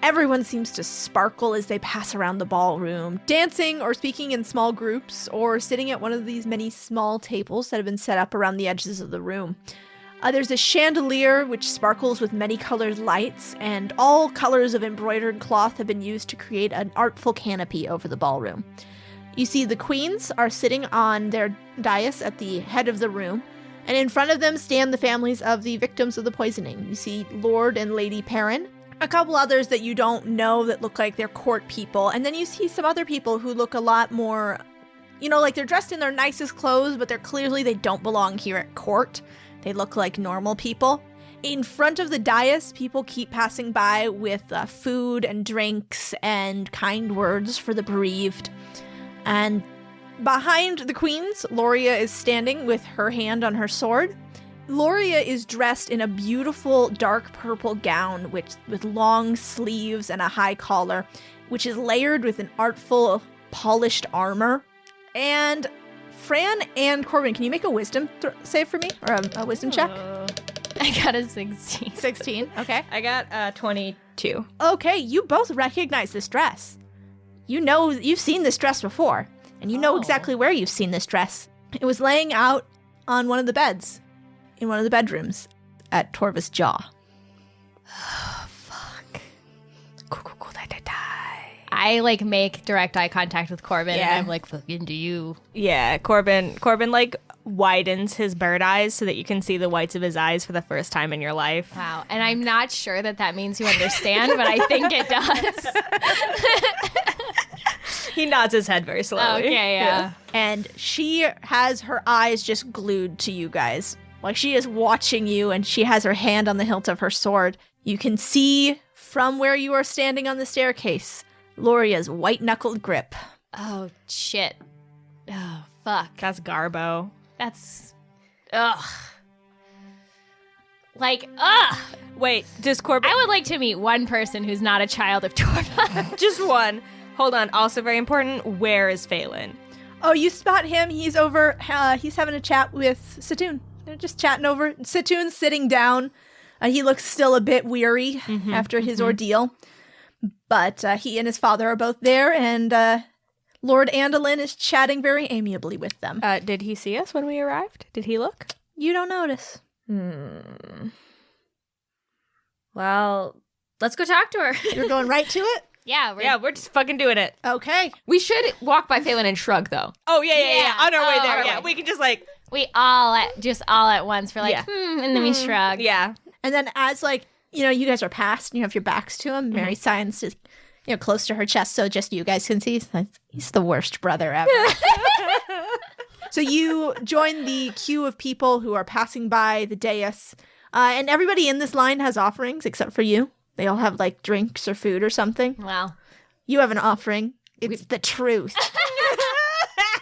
Everyone seems to sparkle as they pass around the ballroom, dancing or speaking in small groups, or sitting at one of these many small tables that have been set up around the edges of the room. There's a chandelier which sparkles with many colored lights, and all colors of embroidered cloth have been used to create an artful canopy over the ballroom. You see the queens are sitting on their dais at the head of the room, and in front of them stand the families of the victims of the poisoning. You see Lord and Lady Perrin, a couple others that you don't know that look like they're court people, and then you see some other people who look a lot more, like they're dressed in their nicest clothes, but they don't belong here at court. They look like normal people. In front of the dais, people keep passing by with food and drinks and kind words for the bereaved. And behind the queens, Loria is standing with her hand on her sword. Loria is dressed in a beautiful dark purple gown with long sleeves and a high collar, which is layered with an artful, polished armor. And Fran and Corbin, can you make a wisdom save for me? Or a wisdom check? I got a 16. 16, okay. I got 22. Okay, you both recognize this dress. You've seen this dress before, and you know exactly where you've seen this dress. It was laying out on one of the beds in one of the bedrooms at Torva's Jaw. Oh, fuck. I make direct eye contact with Corbin, and I'm like, fucking do you. Yeah, Corbin widens his bird eyes so that you can see the whites of his eyes for the first time in your life. Wow. And I'm not sure that means you understand, but I think it does. He nods his head very slowly. Okay, yeah. And she has her eyes just glued to you guys. Like she is watching you, and she has her hand on the hilt of her sword. You can see from where you are standing on the staircase Loria's white-knuckled grip. Oh, shit. Oh, fuck. That's Garbo. That's... Ugh. Ugh! Wait, does Corbin... I would like to meet one person who's not a child of Torva. Just one. Hold on. Also very important, where is Phelan? Oh, you spot him. He's over... he's having a chat with Satoon. They're just chatting over. Satoon's sitting down. He looks still a bit weary after his ordeal. But he and his father are both there, and Lord Andolin is chatting very amiably with them. Did he see us when we arrived? Did he look? You don't notice. Well, let's go talk to her. You're going right to it? Yeah, we're just fucking doing it. Okay. We should walk by Phelan and shrug, though. Oh, yeah. On our way there, right. yeah. We can just we all at once. We're and then we shrug. Yeah. And then as you guys are past and you have your backs to him, Mary signs is close to her chest so just you guys can see. He's the worst brother ever. So you join the queue of people who are passing by the dais. And everybody in this line has offerings except for you. They all have drinks or food or something. Wow. You have an offering. It's the truth.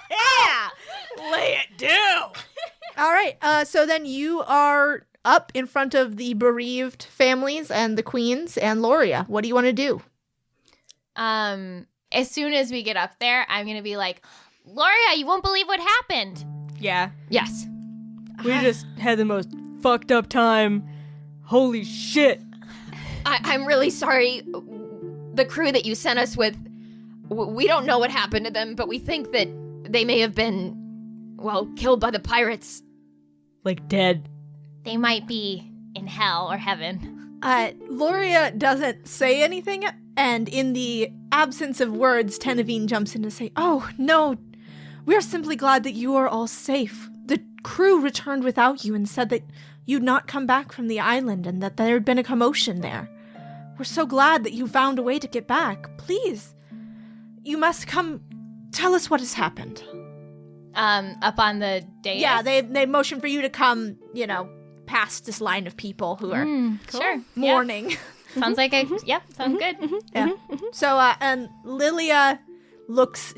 yeah! Lay it down! All right. So then you are up in front of the bereaved families and the queens and Loria. What do you want to do? As soon as we get up there, I'm going to be like, Loria, you won't believe what happened. Yeah. Yes. We just had the most fucked up time. Holy shit. I'm really sorry. The crew that you sent us with, we don't know what happened to them, but we think that they may have been, killed by the pirates. Dead. They might be in hell or heaven. Loria doesn't say anything, and in the absence of words, Tenevine jumps in to say, "Oh, no, we're simply glad that you are all safe. The crew returned without you and said that you'd not come back from the island and that there had been a commotion there. We're so glad that you found a way to get back. Please, you must come tell us what has happened." Up on the dais? Yeah, they motion for you to come, past this line of people who are Sure. mourning. Yeah. Sounds like sounds good. Yeah. So, and Lilia looks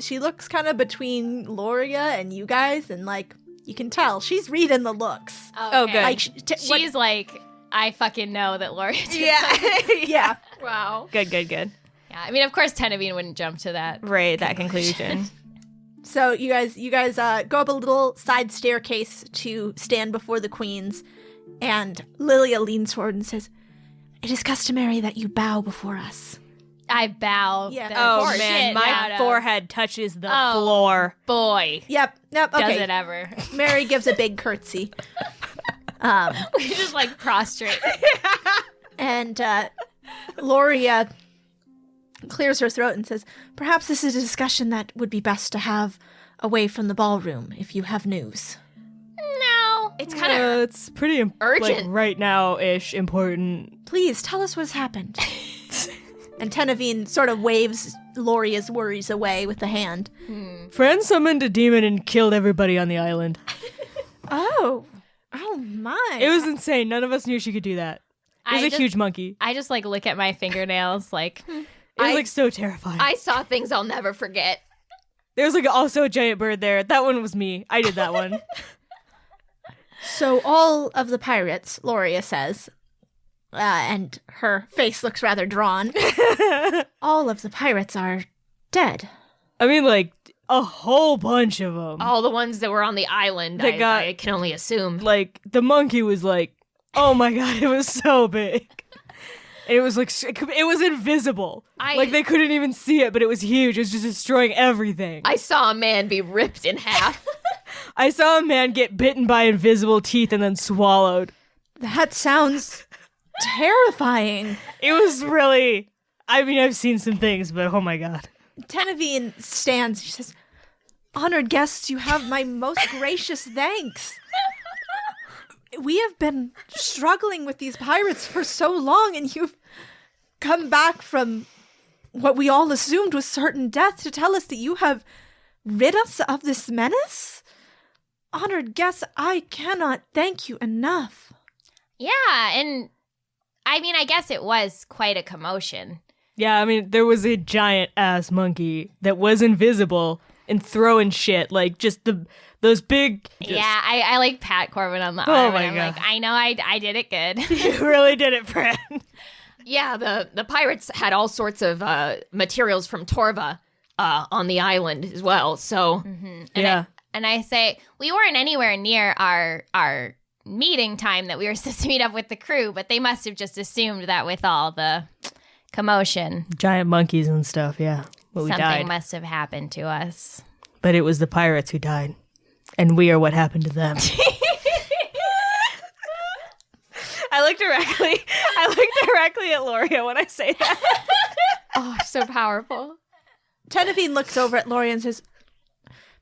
kind of between Loria and you guys, and you can tell she's reading the looks. Oh, good. She's I fucking know that Loria did yeah. something. Yeah. Wow. Good. Yeah. Yeah, I mean, of course, Tenevine wouldn't jump to that. Right, that conclusion. So you guys go up a little side staircase to stand before the queens, and Lilia leans forward and says, "It is customary that you bow before us." I bow. Yeah. the Oh shit man, out my of- forehead touches the Oh. floor. Boy, Yep. Okay. does it ever. Mary gives a big curtsy. We just like prostrate. And Loria clears her throat and says, "Perhaps this is a discussion that would be best to have away from the ballroom if you have news." No. It's kind of It's pretty urgent. like, right now-ish important. "Please tell us what's happened." And Tenevine sort of waves Loria's worries away with a hand. Fran summoned a demon and killed everybody on the island. Oh my. It was insane. None of us knew she could do that. It was a huge monkey. I just like look at my fingernails like, It was like so terrifying. I saw things I'll never forget. There was like also a giant bird there. That one was me. I did that one. So all of the pirates, Loria says, and her face looks rather drawn, all of the pirates are dead. I mean, like a whole bunch of them. All the ones that were on the island, They got- I can only assume. Like the monkey was like, oh my god, it was so big. It was like it was invisible. Like they couldn't even see it, but it was huge. It was just destroying everything. I saw a man be ripped in half. I saw a man get bitten by invisible teeth and then swallowed. That sounds terrifying. It was really. I mean, I've seen some things, but oh my god. Tenevine stands. She says, "Honored guests, you have my most gracious thanks. We have been struggling with these pirates for so long, and you've come back from what we all assumed was certain death to tell us that you have rid us of this menace? Honored guests, I cannot thank you enough." yeah, and I mean, I guess it was quite a commotion. Yeah, I mean, there was a giant ass monkey that was invisible and throwing shit, like just those big. Yeah, I like pat Corbin on the Oh arm, my and I'm God. like, I know I did it good. You really did it, Fran. Yeah, the pirates had all sorts of materials from Torva on the island as well. So Yeah. And I say, we weren't anywhere near our meeting time that we were supposed to meet up with the crew, but they must have just assumed that with all the commotion, Giant monkeys and stuff, yeah. But we something died. must have happened to us. But it was the pirates who died. And we are what happened to them. I look directly at Loria when I say that. Oh, so powerful. Tenevine looks over at Loria and says,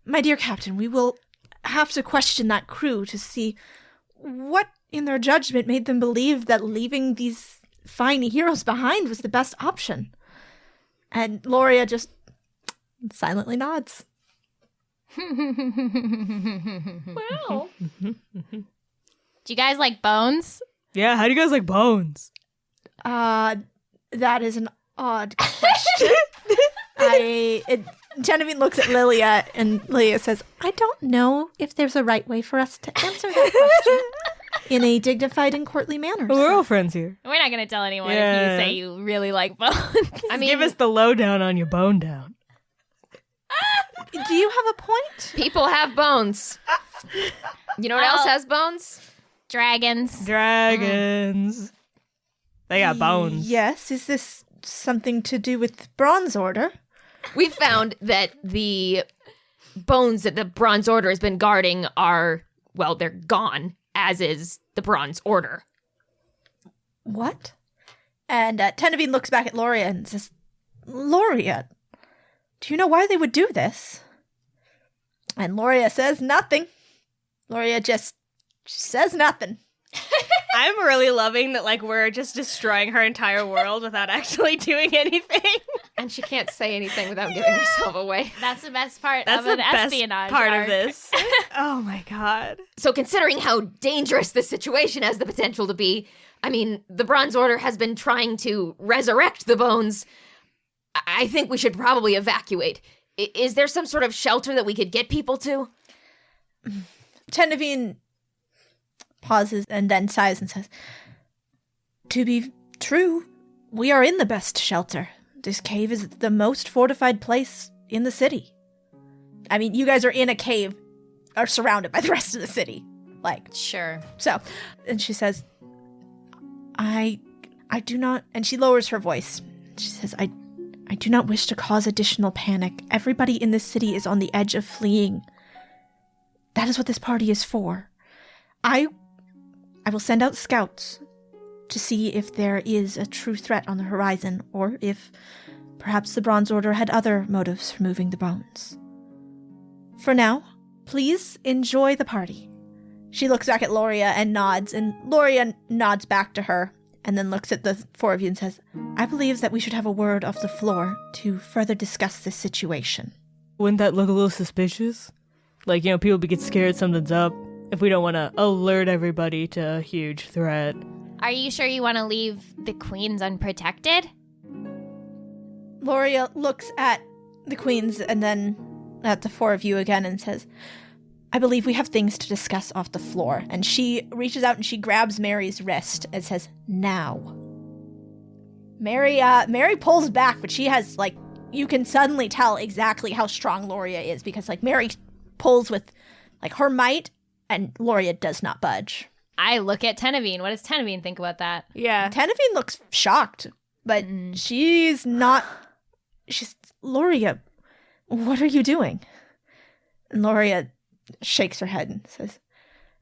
"My dear captain, we will have to question that crew to see what in their judgment made them believe that leaving these fine heroes behind was the best option." And Loria just silently nods. Wow. Do you guys like bones? Yeah, how do you guys like bones? That is an odd question. Genevieve looks at Lilia, and Lilia says, "I don't know if there's a right way for us to answer that question in a dignified and courtly manner." Well, we're all friends here. We're not going to tell anyone Yeah. if you say you really like bones. I mean, Give us the lowdown on your bone down. Do you have a point? people have bones. You know what else has bones? Dragons. Dragons. They got bones. Yes. Is this something to do with Bronze Order? We found that the bones that the Bronze Order has been guarding are, well, they're gone, as is the Bronze Order. What? And Tenevine looks back at Loria and says, "Loria, do you know why they would do this?" And Loria says nothing. Loria just says nothing. I'm really loving that, like, we're just destroying her entire world without actually doing anything. And she can't say anything without giving herself away. That's the best part That's of the an best espionage part arc. of this. Oh my god. So considering how dangerous this situation has the potential to be, I mean, the Bronze Order has been trying to resurrect the bones. I think we should probably evacuate. Is there some sort of shelter that we could get people to? Tenevine pauses and then sighs and says, "To be true, we are in the best shelter. This cave is the most fortified place in the city. I mean, you guys are in a cave, are surrounded by the rest of the city. Like, Sure. so, and she says, I do not, and she lowers her voice. She says, I do not wish to cause additional panic. Everybody in this city is on the edge of fleeing. That is what this party is for. I will send out scouts to see if there is a true threat on the horizon, or if perhaps the Bronze Order had other motives for moving the bones. For now, please enjoy the party. She looks back at Loria and Loria nods back to her, and then looks at the four of you and says, I believe that we should have a word off the floor to further discuss this situation. Wouldn't that look a little suspicious? Like, people get scared something's up if we don't want to alert everybody to a huge threat. Are you sure you want to leave the queens unprotected? Loria looks at the queens and then at the four of you again and says, I believe we have things to discuss off the floor. And she reaches out and she grabs Mary's wrist and says, now. Mary pulls back, but she has, like, you can suddenly tell exactly how strong Loria is, because, like, Mary pulls with, like, her might, and Loria does not budge. I look at Tenevine. What does Tenevine think about that? Yeah. Tenevine looks shocked, but she's not. She's, Loria, what are you doing? And Loria shakes her head and says,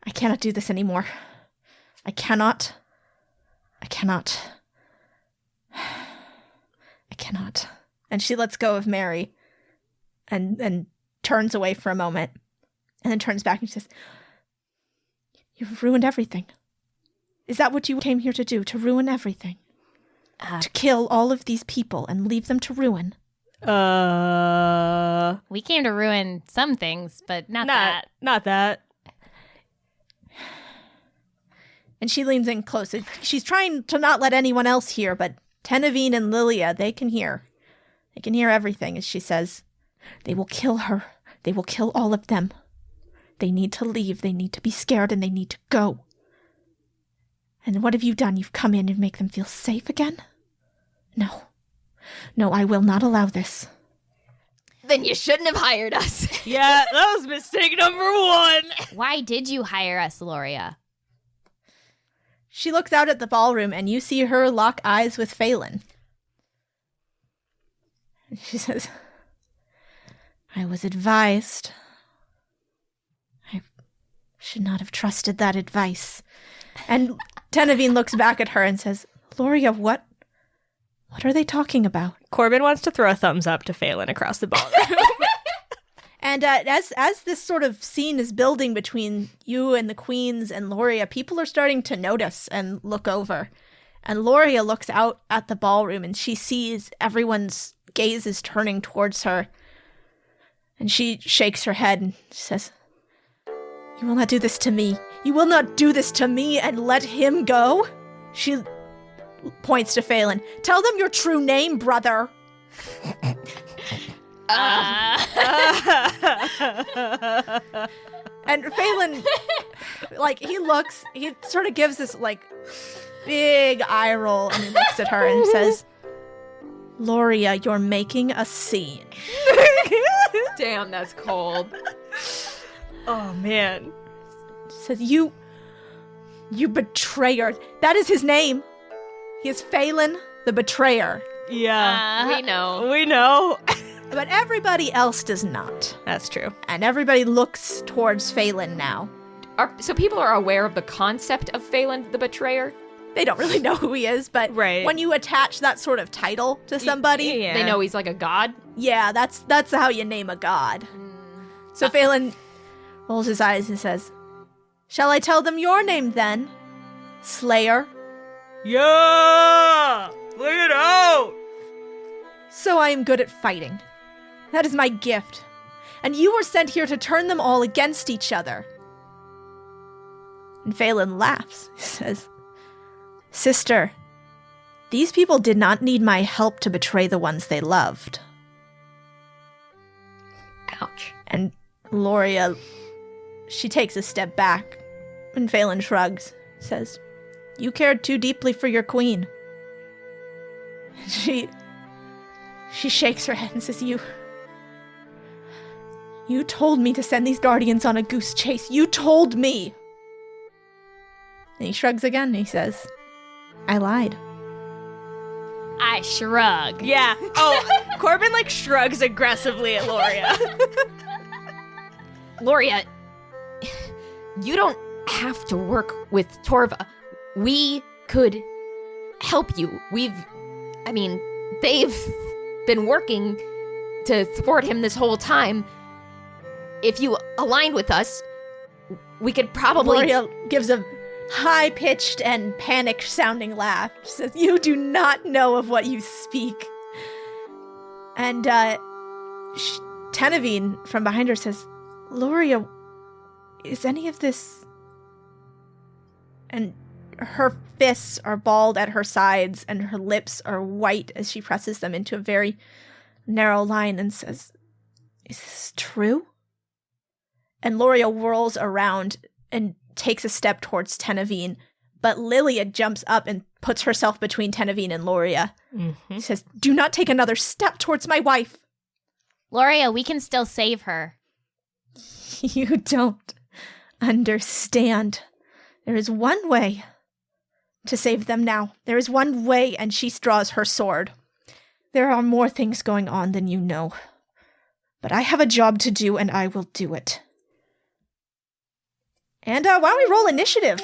I cannot do this anymore. I cannot. And she lets go of Mary and turns away for a moment and then turns back and says, you've ruined everything. Is that what you came here to do? To ruin everything? To kill all of these people and leave them to ruin? We came to ruin some things, but not that. Not that. And she leans in close. She's trying to not let anyone else hear, but Tenevine and Lilia, they can hear. They can hear everything, as she says. They will kill her. They will kill all of them. They need to leave. They need to be scared, and they need to go. And what have you done? You've come in and make them feel safe again? No. No, I will not allow this. Then you shouldn't have hired us. Yeah, that was mistake number one. Why did you hire us, Loria? She looks out at the ballroom, and you see her lock eyes with Phelan. And she says, I was advised. I should not have trusted that advice. And Tenevine looks back at her and says, Loria, what are they talking about? Corbin wants to throw a thumbs up to Phelan across the ballroom. And as this sort of scene is building between you and the queens and Loria, people are starting to notice and look over. And Loria looks out at the ballroom and she sees everyone's gaze is turning towards her. And she shakes her head and says, you will not do this to me. You will not do this to me and let him go? She points to Phelan. Tell them your true name, brother. And Phelan, like, he sort of gives this, like, big eye roll, and he looks at her and says, Loria, you're making a scene. Damn, that's cold. Oh, man. Says, you betrayer. That is his name. He is Phelan the Betrayer. Yeah. We know. We know. But everybody else does not. That's true. And everybody looks towards Phelan now. So people are aware of the concept of Phelan the Betrayer? They don't really know who he is, but when you attach that sort of title to somebody, they know he's like a god? Yeah, that's how you name a god. So Phelan rolls his eyes and says, shall I tell them your name then? Slayer? Yeah! Lay it out! So I am good at fighting. That is my gift. And you were sent here to turn them all against each other. And Phelan laughs. He says, Sister, these people did not need my help to betray the ones they loved. Ouch. And Loria, she takes a step back, and Phelan shrugs, says, you cared too deeply for your queen. She She shakes her head and says, You told me to send these guardians on a goose chase. You told me. And he shrugs again and he says, I lied. I shrug. Yeah. Oh, Corbin, like, shrugs aggressively at Loria. Loria, you don't have to work with Torva. We could help you. They've been working to thwart him this whole time. If you aligned with us, we could probably... Loria gives a high-pitched and panicked-sounding laugh. She says, You do not know of what you speak. And, Tenevine from behind her says, Loria, is any of this... And her fists are balled at her sides, and her lips are white as she presses them into a very narrow line and says, Is this true? And Loria whirls around and takes a step towards Tenevine, but Lilia jumps up and puts herself between Tenevine and Loria. Mm-hmm. She says, Do not take another step towards my wife. Loria, we can still save her. You don't understand. There is one way to save them now. There is one way, and she draws her sword. There are more things going on than you know. But I have a job to do, and I will do it. And why don't we roll initiative?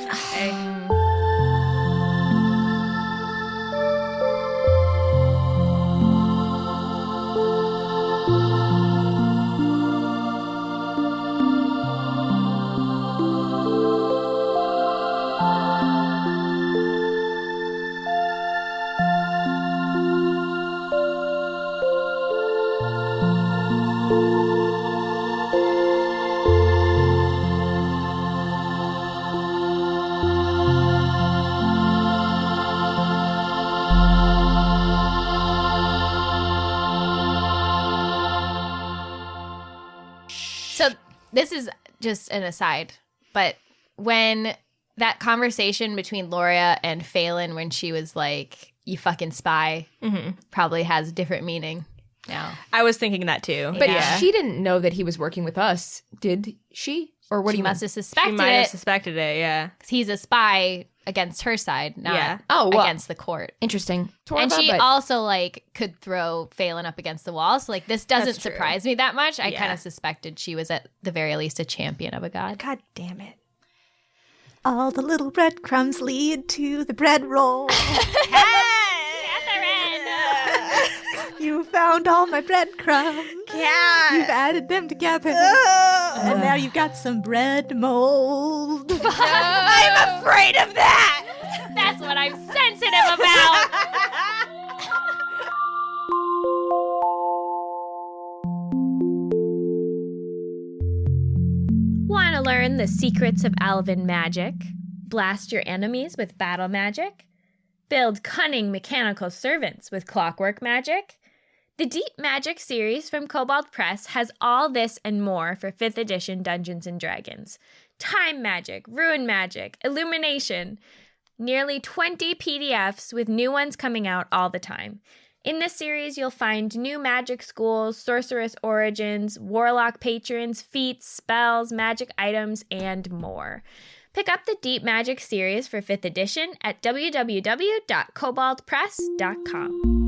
This is just an aside, but when that conversation between Loria and Phelan, when she was like, you fucking spy, probably has a different meaning now. I was thinking that too. But she didn't know that he was working with us, did she? Or what do you must have suspected She might have suspected it, yeah. Because he's a spy against her side, not against the court. Interesting. And she also, like, could throw Phelan up against the wall. So, like, this doesn't surprise me that much. I kind of suspected she was at the very least a champion of a god. God damn it. All the little breadcrumbs lead to the bread roll. You found all my breadcrumbs. Yeah. You've added them together. And now you've got some bread mold. I'm afraid of that. That's what I'm sensitive about. Want to learn the secrets of elven magic? Blast your enemies with battle magic? Build cunning mechanical servants with clockwork magic? The Deep Magic series from Cobalt Press has all this and more for 5th edition Dungeons & Dragons. Time magic, rune magic, illumination. Nearly 20 PDFs with new ones coming out all the time. In this series, you'll find new magic schools, sorceress origins, warlock patrons, feats, spells, magic items, and more. Pick up the Deep Magic series for 5th edition at www.cobaltpress.com.